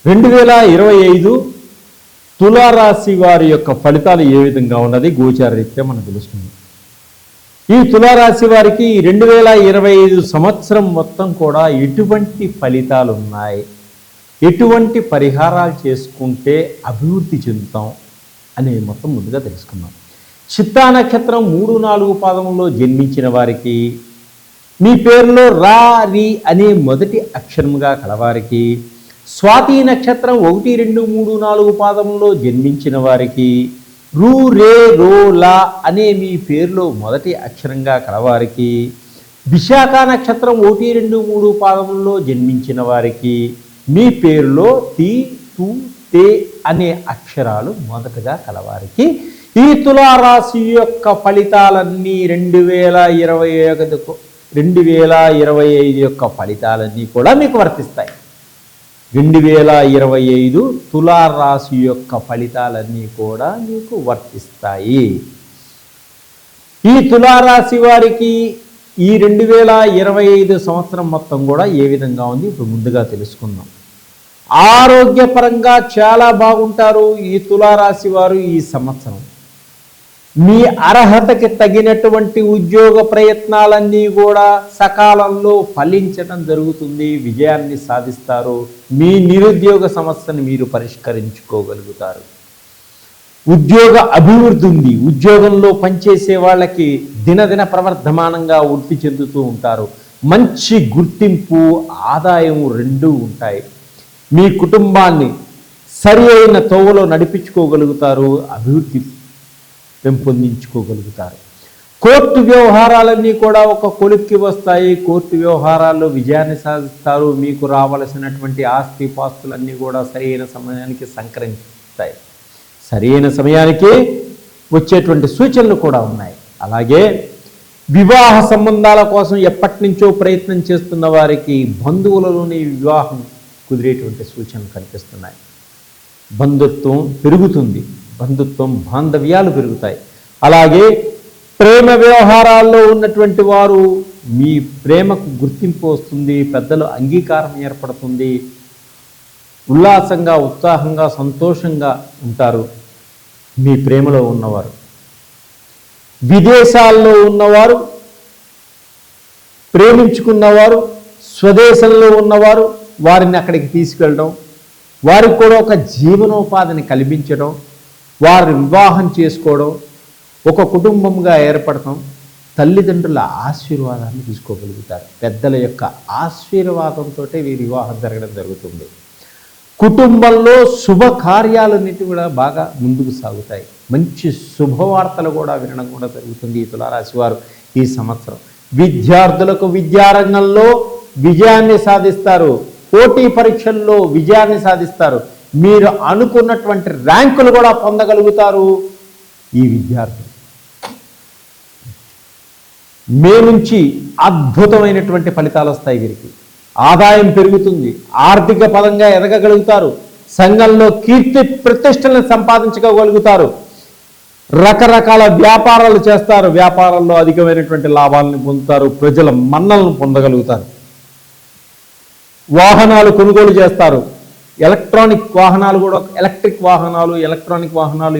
2025 తులారాశి వారి యొక్క ఫలితాలు ఏ విధంగా ఉన్నది గోచార రీత్యా మనం తెలుస్తుంది. ఈ తులారాశి వారికి 2025 సంవత్సరం మొత్తం కూడా ఎటువంటి ఫలితాలు ఉన్నాయి, ఎటువంటి పరిహారాలు చేసుకుంటే అభివృద్ధి చెందుతాం అనే మొత్తం ముందుగా తెలుసుకుందాం. చిత్తా నక్షత్రం 3-4 పాదములో జన్మించిన వారికి, మీ పేరులో రా రి అనే మొదటి అక్షరముగా కలవారికి, స్వాతి నక్షత్రం 1, 2, 3, 4 పాదములో జన్మించిన వారికి, రు రే రో లా అనే మీ పేరులో మొదటి అక్షరంగా కలవారికి, విశాఖ నక్షత్రం 1, 2, 3 పాదముల్లో జన్మించిన వారికి, మీ పేరులో తి తు తే అనే అక్షరాలు మొదటగా కలవారికి ఈ తులారాశి యొక్క ఫలితాలన్నీ 2025 యొక్క ఫలితాలన్నీ కూడా మీకు వర్తిస్తాయి. 2025 తులారాశి యొక్క ఫలితాలన్నీ కూడా మీకు వర్తిస్తాయి. ఈ తులారాశి వారికి ఈ 2025 సంవత్సరం మొత్తం కూడా ఏ విధంగా ఉంది ఇప్పుడు ముందుగా తెలుసుకుందాం. ఆరోగ్యపరంగా చాలా బాగుంటారు ఈ తులారాశి వారు. ఈ సంవత్సరం మీ అర్హతకి తగినటువంటి ఉద్యోగ ప్రయత్నాలన్నీ కూడా సకాలంలో ఫలించడం జరుగుతుంది, విజయాన్ని సాధిస్తారు. మీ నిరుద్యోగ సమస్యను మీరు పరిష్కరించుకోగలుగుతారు. ఉద్యోగ అభివృద్ధి ఉంది. ఉద్యోగంలో పనిచేసే వాళ్ళకి దినదిన ప్రవర్ధమానంగా వృద్ధి చెందుతూ ఉంటారు. మంచి గుర్తింపు, ఆదాయం రెండూ ఉంటాయి. మీ కుటుంబాన్ని సరి అయిన తోవలో నడిపించుకోగలుగుతారు, అభివృద్ధి పెంపొందించుకోగలుగుతారు. కోర్టు వ్యవహారాలన్నీ కూడా ఒక కొలిక్కి వస్తాయి. కోర్టు వ్యవహారాల్లో విజయాన్ని సాధిస్తారు. మీకు రావలసినటువంటి ఆస్తి పాస్తులన్నీ కూడా సరైన సమయానికి సంక్రమిస్తాయి. సరైన సమయానికి వచ్చేటువంటి సూచనలు కూడా ఉన్నాయి. అలాగే వివాహ సంబంధాల కోసం ఎప్పటి నుంచో ప్రయత్నం చేస్తున్న వారికి బంధువులలోని వివాహం కుదిరేటువంటి సూచనలు కనిపిస్తున్నాయి. బంధుత్వం పెరుగుతుంది, బాంధవ్యాలు పెరుగుతాయి. అలాగే ప్రేమ వ్యవహారాల్లో ఉన్నటువంటి వారు మీ ప్రేమకు గుర్తింపు వస్తుంది, పెద్దల అంగీకారం ఏర్పడుతుంది, ఉల్లాసంగా ఉత్సాహంగా సంతోషంగా ఉంటారు మీ ప్రేమలో ఉన్నవారు. విదేశాల్లో ఉన్నవారు, ప్రేమించుకున్నవారు, స్వదేశంలో ఉన్నవారు వారిని అక్కడికి తీసుకెళ్ళడం, వారికి కూడా ఒక జీవనోపాధిని కల్పించడం, వారిని వివాహం చేసుకోవడం, ఒక కుటుంబంగా ఏర్పడటం, తల్లిదండ్రుల ఆశీర్వాదాన్ని తీసుకోగలుగుతారు. పెద్దల యొక్క ఆశీర్వాదంతో వీరి వివాహం జరగడం జరుగుతుంది. కుటుంబంలో శుభకార్యాలన్నిటి కూడా బాగా ముందుకు సాగుతాయి. మంచి శుభవార్తలు కూడా వినడం కూడా జరుగుతుంది ఈ తులారాశి వారు ఈ సంవత్సరం. విద్యార్థులకు విద్యారంగంలో విజయాన్ని సాధిస్తారు. పోటీ పరీక్షల్లో విజయాన్ని సాధిస్తారు. మీరు అనుకున్నటువంటి ర్యాంకులు కూడా పొందగలుగుతారు ఈ విద్యార్థులు. మే నుంచి అద్భుతమైనటువంటి ఫలితాలు వస్తాయి వీరికి. ఆదాయం పెరుగుతుంది, ఆర్థిక పరంగా ఎదగగలుగుతారు, సంఘంలో కీర్తి ప్రతిష్టలను సంపాదించుకోగలుగుతారు, రకరకాల వ్యాపారాలు చేస్తారు, వ్యాపారాల్లో అధికమైనటువంటి లాభాలను పొందుతారు, ప్రజల మన్నలను పొందగలుగుతారు, వాహనాలు కొనుగోలు చేస్తారు, ఎలక్ట్రిక్ వాహనాలు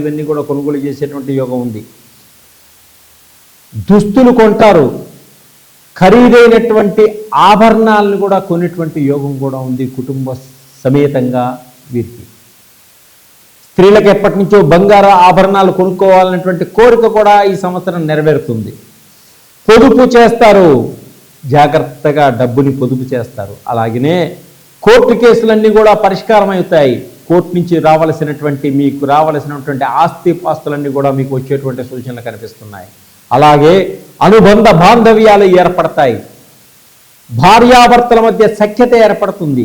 ఇవన్నీ కూడా కొనుగోలు చేసేటువంటి యోగం ఉంది. దుస్తులు కొంటారు, ఖరీదైనటువంటి ఆభరణాలను కూడా కొనేటువంటి యోగం కూడా ఉంది కుటుంబ సమేతంగా వీరికి. స్త్రీలకు ఎప్పటి నుంచో బంగారు ఆభరణాలు కొనుక్కోవాలనేటువంటి కోరిక కూడా ఈ సంవత్సరం నెరవేరుతుంది. పొదుపు చేస్తారు, జాగ్రత్తగా డబ్బుని పొదుపు చేస్తారు. అలాగనే కోర్టు కేసులన్నీ కూడా పరిష్కారం అవుతాయి. కోర్టు నుంచి మీకు రావలసినటువంటి ఆస్తి పాస్తులన్నీ కూడా మీకు వచ్చేటువంటి సూచనలు కనిపిస్తున్నాయి. అలాగే అనుబంధ బాంధవ్యాలు ఏర్పడతాయి. భార్యాభర్తల మధ్య సఖ్యత ఏర్పడుతుంది.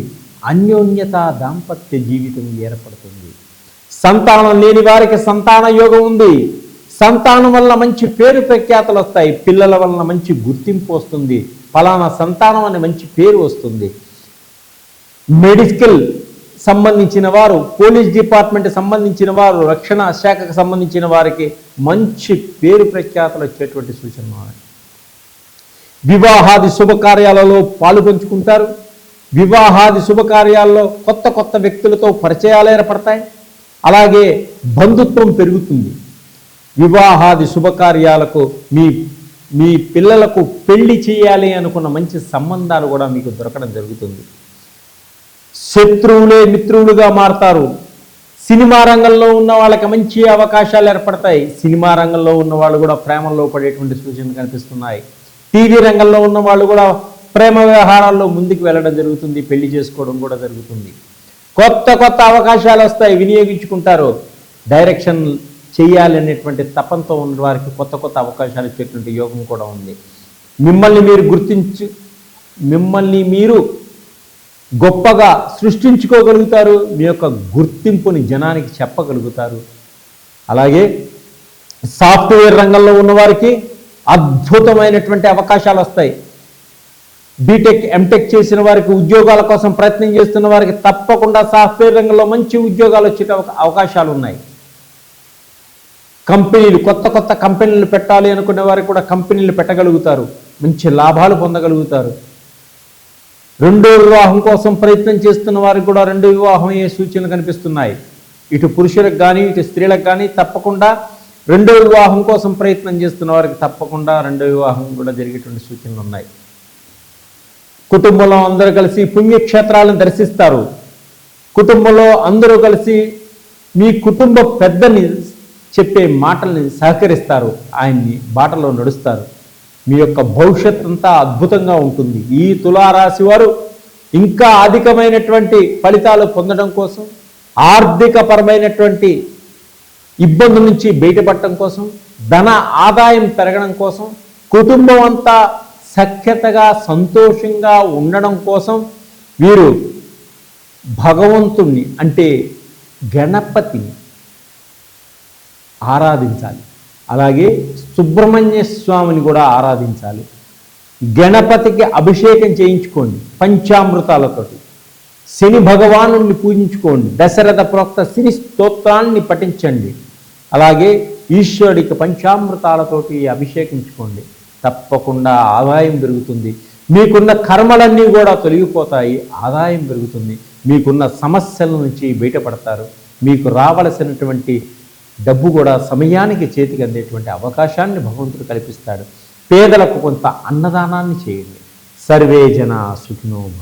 అన్యోన్యత దాంపత్య జీవితం ఏర్పడుతుంది. సంతానం లేని వారికి సంతాన యోగం ఉంది. సంతానం వల్ల మంచి పేరు ప్రఖ్యాతలు వస్తాయి. పిల్లల వలన మంచి గుర్తింపు వస్తుంది. ఫలానా సంతానం అనే మంచి పేరు వస్తుంది. మెడికల్ సంబంధించిన వారు, పోలీస్ డిపార్ట్మెంట్ సంబంధించిన వారు, రక్షణ శాఖకు సంబంధించిన వారికి మంచి పేరు ప్రఖ్యాతలు వచ్చేటువంటి సూచనలు. వివాహాది శుభకార్యాలలో పాలు పంచుకుంటారు. వివాహాది శుభకార్యాల్లో కొత్త కొత్త వ్యక్తులతో పరిచయాలు ఏర్పడతాయి. అలాగే బంధుత్వం పెరుగుతుంది. వివాహాది శుభకార్యాలకు మీ మీ పిల్లలకు పెళ్లి చేయాలి అనుకున్న మంచి సంబంధాలు కూడా మీకు దొరకడం జరుగుతుంది. శత్రువులే మిత్రులుగా మారతారు. సినిమా రంగంలో ఉన్న వాళ్ళకి మంచి అవకాశాలు ఏర్పడతాయి. సినిమా రంగంలో ఉన్న వాళ్ళు కూడా ప్రేమలో పడేటువంటి సూచనలు కనిపిస్తున్నాయి. టీవీ రంగంలో ఉన్న వాళ్ళు కూడా ప్రేమ వ్యవహారాల్లో ముందుకు వెళ్ళడం జరుగుతుంది. పెళ్లి చేసుకోవడం కూడా జరుగుతుంది. కొత్త కొత్త అవకాశాలు వస్తాయి, వినియోగించుకుంటారు. డైరెక్షన్ చేయాలి అనేటువంటి తపంతో ఉన్న వారికి కొత్త కొత్త అవకాశాలు ఇచ్చేటువంటి యోగం కూడా ఉంది. మిమ్మల్ని మీరు గొప్పగా సృష్టించుకోగలుగుతారు. మీ యొక్క గుర్తింపుని జనానికి చెప్పగలుగుతారు. అలాగే సాఫ్ట్వేర్ రంగంలో ఉన్నవారికి అద్భుతమైనటువంటి అవకాశాలు వస్తాయి. బీటెక్ ఎంటెక్ చేసిన వారికి, ఉద్యోగాల కోసం ప్రయత్నం చేస్తున్న వారికి తప్పకుండా సాఫ్ట్వేర్ రంగంలో మంచి ఉద్యోగాలు వచ్చే అవకాశాలు ఉన్నాయి. కంపెనీలు, కొత్త కొత్త కంపెనీలు పెట్టాలి అనుకునే వారికి కూడా కంపెనీలు పెట్టగలుగుతారు. మంచి లాభాలు పొందగలుగుతారు. రెండో వివాహం కోసం ప్రయత్నం చేస్తున్న వారికి కూడా రెండో వివాహం అయ్యే సూచనలు కనిపిస్తున్నాయి. ఇటు పురుషులకు కానీ ఇటు స్త్రీలకు కానీ తప్పకుండా రెండో వివాహం కోసం ప్రయత్నం చేస్తున్న వారికి తప్పకుండా రెండో వివాహం కూడా జరిగేటువంటి సూచనలు ఉన్నాయి. కుటుంబంలో అందరూ కలిసి పుణ్యక్షేత్రాలను దర్శిస్తారు. కుటుంబంలో అందరూ కలిసి మీ కుటుంబ పెద్దని చెప్పే మాటల్ని సహకరిస్తారు. ఆయన్ని బాటలో నడుస్తారు. మీ యొక్క భవిష్యత్ అంతా అద్భుతంగా ఉంటుంది. ఈ తులారాశి వారు ఇంకా అధికమైనటువంటి ఫలితాలు పొందడం కోసం, ఆర్థికపరమైనటువంటి ఇబ్బందుల నుంచి బయటపడటం కోసం, ధన ఆదాయం పెరగడం కోసం, కుటుంబం అంతా సఖ్యతగా సంతోషంగా ఉండడం కోసం వీరు భగవంతుణ్ణి అంటే గణపతిని ఆరాధించాలి. అలాగే సుబ్రహ్మణ్య స్వామిని కూడా ఆరాధించాలి. గణపతికి అభిషేకం చేయించుకోండి పంచామృతాలతోటి. శని భగవానుణ్ణి పూజించుకోండి. దశరథ ప్రోక్త శని స్తోత్రాన్ని పఠించండి. అలాగే ఈశ్వరుడికి పంచామృతాలతోటి అభిషేకించుకోండి. తప్పకుండా ఆదాయం పెరుగుతుంది. మీకున్న కర్మలన్నీ కూడా తొలగిపోతాయి. ఆదాయం పెరుగుతుంది. మీకున్న సమస్యల నుంచి బయటపడతారు. మీకు రావలసినటువంటి డబ్బు కూడా సమయానికి చేతికి అందేటువంటి అవకాశాన్ని భగవంతుడు కల్పిస్తాడు. పేదలకు కొంత అన్నదానాన్ని చేయండి. సర్వే జన సుఖినో భవంతు.